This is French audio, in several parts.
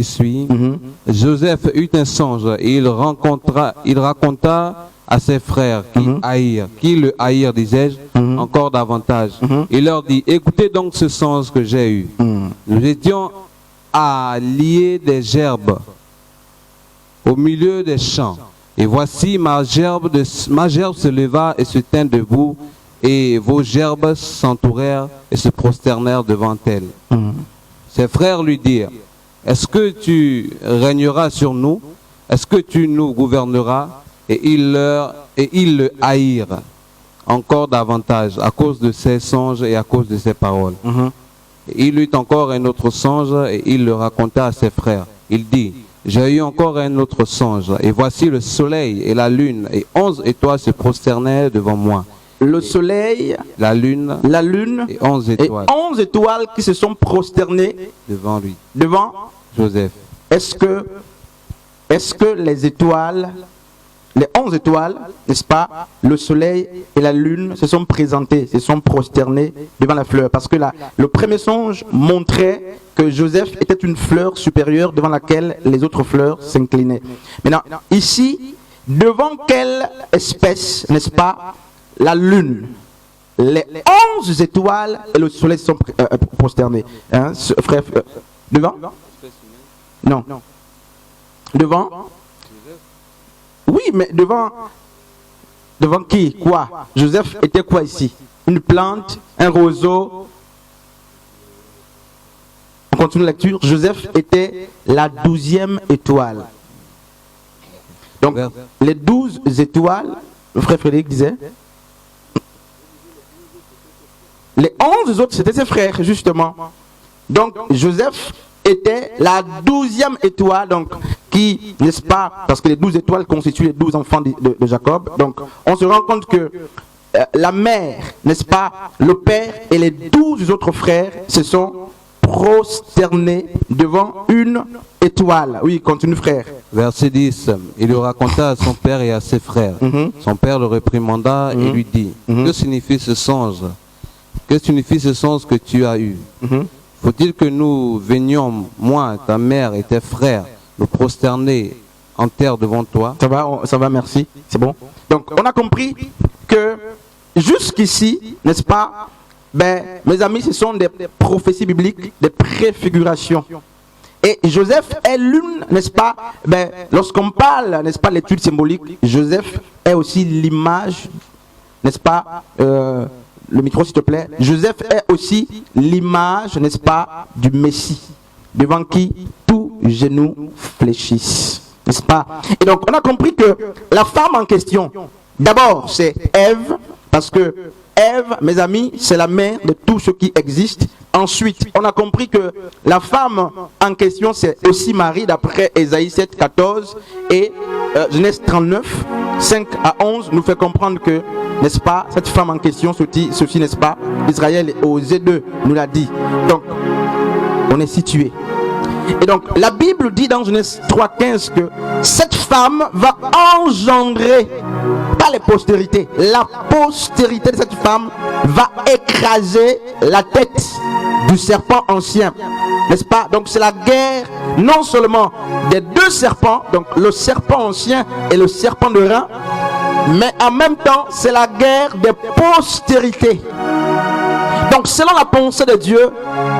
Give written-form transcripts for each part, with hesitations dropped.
qui suit. Joseph eut un songe et il raconta à ses frères qui le haïrent, disais-je, encore davantage. Il leur dit, écoutez donc ce songe que j'ai eu. Nous étions à lier des gerbes au milieu des champs. Et voici ma gerbe se leva et se tint debout, et vos gerbes s'entourèrent et se prosternèrent devant elle. Ses frères lui dirent, est-ce que tu régneras sur nous? Est-ce que tu nous gouverneras? Et ils le haïrent encore davantage à cause de ses songes et à cause de ses paroles. Et il eut encore un autre songe et il le raconta à ses frères. Il dit, j'ai eu encore un autre songe, et voici le soleil et la lune et 11 étoiles se prosternaient devant moi. Le soleil, la lune et 11 étoiles. Et 11 étoiles qui se sont prosternées devant lui. Devant Joseph. Est-ce que les étoiles, les 11 étoiles, n'est-ce pas, le soleil et la lune se sont présentés, se sont prosternés devant la fleur? Parce que le premier songe montrait que Joseph était une fleur supérieure devant laquelle les autres fleurs s'inclinaient. Maintenant, ici, devant quelle espèce, n'est-ce pas, la lune, les 11 étoiles et le soleil sont prosternés. Hein, frère, devant? Non. Devant? Oui, mais devant qui? Quoi? Joseph était quoi ici? Une plante, un roseau. On continue la lecture. Joseph était la 12e étoile. Donc, les 12 étoiles, le frère Frédéric disait, les 11 autres, c'était ses frères, justement. Donc, Joseph était la 12e étoile, donc, qui, n'est-ce pas, parce que les 12 étoiles constituent les 12 enfants de Jacob. Donc, on se rend compte que la mère, n'est-ce pas, le père et les 12 autres frères se sont prosternés devant une étoile. Oui, continue, frère. Verset 10. Il le raconta à son père et à ses frères. Son père le réprimanda et lui dit, que signifie ce songe? Que signifie ce songe que tu as eu? Faut-il que nous venions, moi, ta mère et tes frères, nous prosterner en terre devant toi? Ça va, merci. C'est bon. Donc, on a compris que jusqu'ici, n'est-ce pas, mes amis, ce sont des prophéties bibliques, des préfigurations. Et Joseph est l'une, n'est-ce pas, lorsqu'on parle, n'est-ce pas, l'étude symbolique, Joseph est aussi l'image, n'est-ce pas, le micro s'il te plaît. Joseph est aussi l'image, n'est-ce pas, du Messie, devant qui tout genou fléchisse, n'est-ce pas? Et donc on a compris que la femme en question, d'abord c'est Ève, parce que Ève, mes amis, c'est la mère de tout ce qui existe. Ensuite, on a compris que la femme en question, c'est aussi Marie, d'après Ésaïe 7, 14 et Genèse 39, 5 à 11, nous fait comprendre que, n'est-ce pas, cette femme en question, ceci n'est-ce pas, Israël aux E2 nous l'a dit. Donc, on est situé. Et donc, la Bible dit dans Genèse 3, 15 que cette femme va engendrer, pas les postérités, la postérité de cette femme va écraser la tête du serpent ancien, n'est-ce pas? Donc c'est la guerre non seulement des deux serpents, donc le serpent ancien et le serpent de rein, mais en même temps c'est la guerre des postérités. Donc selon la pensée de Dieu,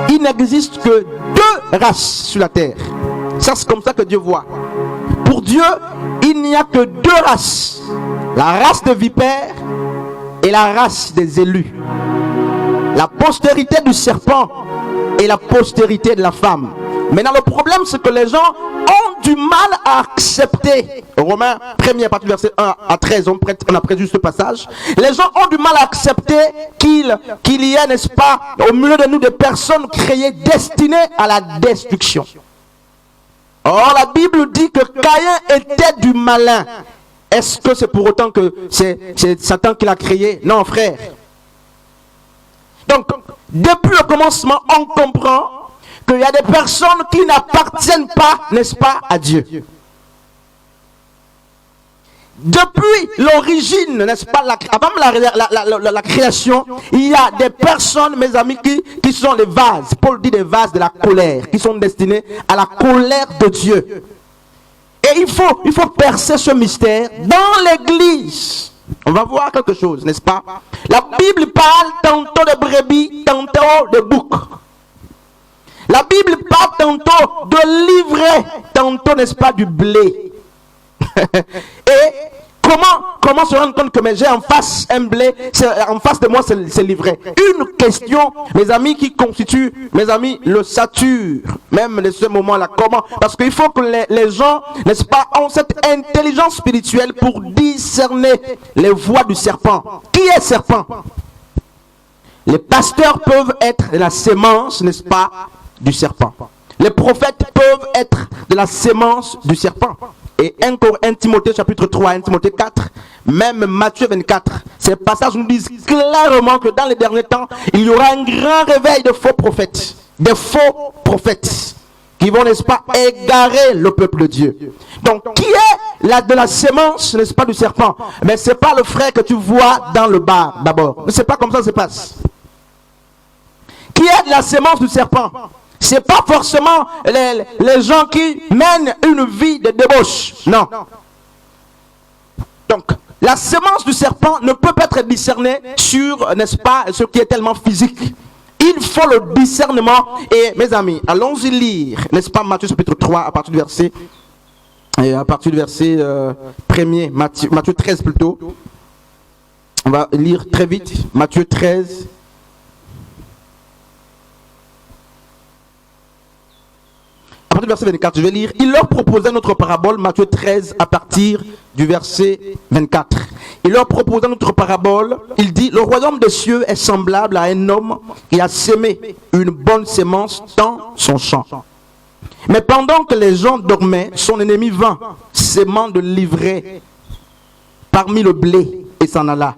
il n'existe que deux races sur la terre. Ça, c'est comme ça que Dieu voit. Pour Dieu, il n'y a que deux races, la race de vipères et la race des élus, la postérité du serpent et la postérité de la femme. Maintenant, le problème, c'est que les gens ont du mal à accepter. Romains 1er, à partir du verset 1 à 13, on a pris juste ce passage. Les gens ont du mal à accepter qu'il y ait, n'est-ce pas, au milieu de nous, des personnes créées, destinées à la destruction. Or, la Bible dit que Caïn était du malin. Est-ce que c'est pour autant que c'est Satan qui l'a créé? Non, frère. Donc, depuis le commencement, on comprend qu'il y a des personnes qui n'appartiennent pas, n'est-ce pas, à Dieu. depuis l'origine, n'est-ce pas, avant la création, il y a des personnes, mes amis, qui sont les vases. Paul dit des vases de la colère, qui sont destinés à la colère de Dieu. Et il faut percer ce mystère dans l'église. On va voir quelque chose, n'est-ce pas? La Bible parle tantôt de brebis, tantôt de boucs. La Bible parle tantôt de livret, tantôt, n'est-ce pas, du blé. Et comment se rendre compte que j'ai en face un blé, en face de moi c'est livret? Une question, mes amis, qui constitue, mes amis, le sature, même de ce moment-là. Comment? Parce qu'il faut que les gens, n'est-ce pas, ont cette intelligence spirituelle pour discerner les voies du serpent. Qui est serpent? Les pasteurs peuvent être de la sémence, n'est-ce pas, du serpent. Les prophètes peuvent être de la sémence du serpent. Et 1 Timothée chapitre 3, 1 Timothée 4, même Matthieu 24, ces passages nous disent clairement que dans les derniers temps, il y aura un grand réveil de faux prophètes. Des faux prophètes qui vont, n'est-ce pas, égarer le peuple de Dieu. Donc, qui est de la sémence, n'est-ce pas, du serpent? Mais ce n'est pas le frère que tu vois dans le bar, d'abord. Ce n'est pas comme ça que ça se passe. Qui est de la sémence du serpent? Ce n'est pas forcément les gens qui mènent une vie de débauche. Non. Donc, la sémence du serpent ne peut pas être discernée sur, n'est-ce pas, ce qui est tellement physique. Il faut le discernement. Et mes amis, allons-y lire, n'est-ce pas, Matthieu chapitre 3, à partir du verset 1er, Matthieu 13 plutôt. On va lire très vite, Matthieu 13. À partir du verset 24, je vais lire. Il leur proposait notre parabole, Matthieu 13, à partir du verset 24. Il leur proposait notre parabole. Il dit, le royaume des cieux est semblable à un homme qui a sémé une bonne sémence dans son champ. Mais pendant que les gens dormaient, son ennemi vint, sémant de l'ivraie parmi le blé, et s'en alla.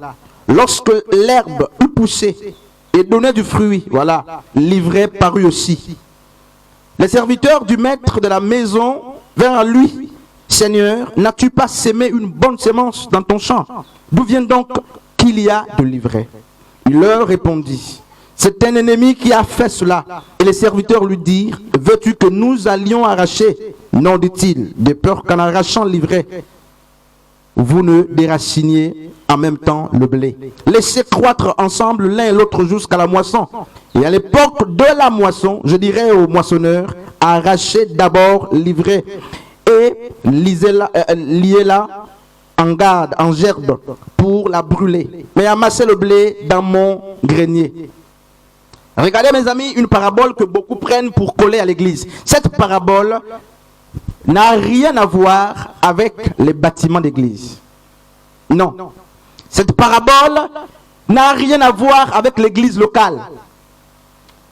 Lorsque l'herbe eut poussé et donnait du fruit, voilà, l'ivraie parut aussi. Les serviteurs du maître de la maison vinrent à lui. Seigneur, n'as-tu pas sémé une bonne sémence dans ton champ? D'où vient donc qu'il y a de l'ivraie? Il leur répondit, c'est un ennemi qui a fait cela. Et les serviteurs lui dirent, veux-tu que nous allions arracher? Non, dit-il, de peur qu'en arrachant l'ivraie, vous ne déraciniez en même temps le blé. Laissez croître ensemble l'un et l'autre jusqu'à la moisson. Et à l'époque de la moisson, je dirais aux moissonneurs, arrachez d'abord l'ivraie et liez-la en garde, en gerbe, pour la brûler. Mais amassez le blé dans mon grenier. Regardez mes amis, une parabole que beaucoup prennent pour coller à l'église. Cette parabole n'a rien à voir avec les bâtiments d'église. Non. Cette parabole n'a rien à voir avec l'église locale.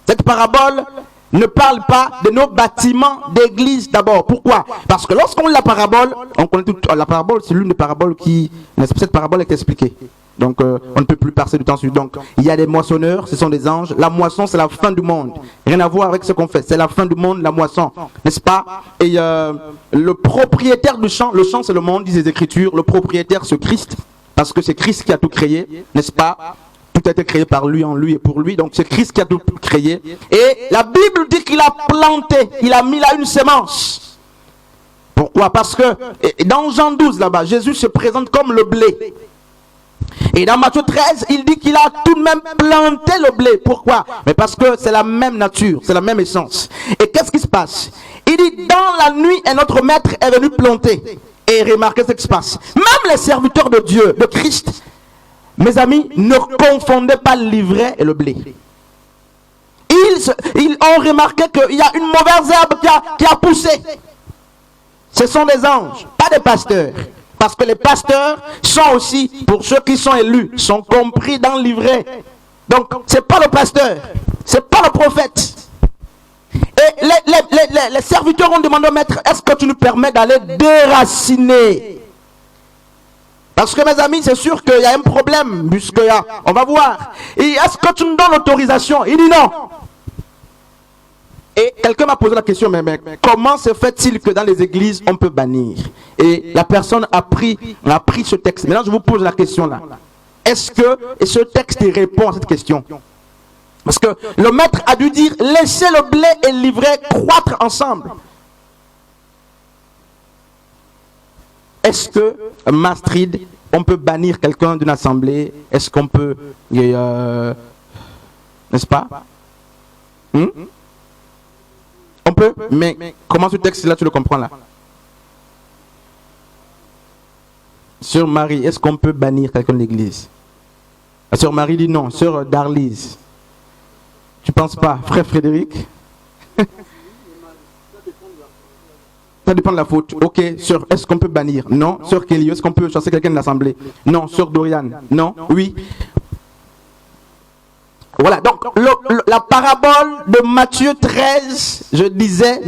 Cette parabole ne parle pas de nos bâtiments d'église d'abord. Pourquoi? Parce que lorsqu'on lit la parabole, on connaît toute la parabole, c'est l'une des paraboles qui... Cette parabole est expliquée. Donc on ne peut plus passer du temps dessus. Donc il y a des moissonneurs, ce sont des anges. La moisson, c'est la fin du monde. Rien à voir avec ce qu'on fait. C'est la fin du monde, la moisson. N'est-ce pas? Et le propriétaire du champ, le champ c'est le monde, disent les Écritures. Le propriétaire c'est Christ. Parce que c'est Christ qui a tout créé, n'est-ce pas? Tout a été créé par lui, en lui et pour lui. Donc c'est Christ qui a tout créé. Et la Bible dit qu'il a planté, il a mis là une sémence. Pourquoi? Parce que dans Jean 12 là-bas, Jésus se présente comme le blé. Et dans Matthieu 13, il dit qu'il a tout de même planté le blé. Pourquoi? Mais parce que c'est la même nature, c'est la même essence. Et qu'est-ce qui se passe? Il dit, dans la nuit, un autre maître est venu planter. Et remarquez ce qui se passe. Même les serviteurs de Dieu, de Christ, mes amis, ne confondez pas l'ivraie et le blé. Ils ont remarqué qu'il y a une mauvaise herbe qui a poussé. Ce sont des anges, pas des pasteurs. Parce que les pasteurs sont aussi, pour ceux qui sont élus, sont compris dans l'ivraie. Donc, ce n'est pas le pasteur, ce n'est pas le prophète. Et les serviteurs ont demandé au maître, est-ce que tu nous permets d'aller déraciner? Parce que mes amis, c'est sûr qu'il y a un problème, on va voir. Et est-ce que tu nous donnes l'autorisation? Il dit non. Et quelqu'un m'a posé la question, mais comment se fait-il que dans les églises, on peut bannir? Et la personne a pris ce texte. Maintenant, je vous pose la question là. Est-ce que ce texte répond à cette question? Parce que le maître a dû dire, laissez le blé et l'ivraie croître ensemble. Est-ce que, Mastrid, on peut bannir quelqu'un d'une assemblée? Est-ce qu'on peut, n'est-ce pas? On peut, mais comment ce texte-là, tu le comprends là? Sœur Marie, est-ce qu'on peut bannir quelqu'un de l'église? La sœur Marie dit non. Sœur Darlise, tu penses pas? Frère Frédéric? Ça dépend de la faute. Ok, sœur, est-ce qu'on peut bannir? Non. Sœur Kelly, est-ce qu'on peut chasser quelqu'un de l'assemblée? Non. Sœur Dorian? Non. Oui. Voilà, donc la parabole de Matthieu 13, je disais,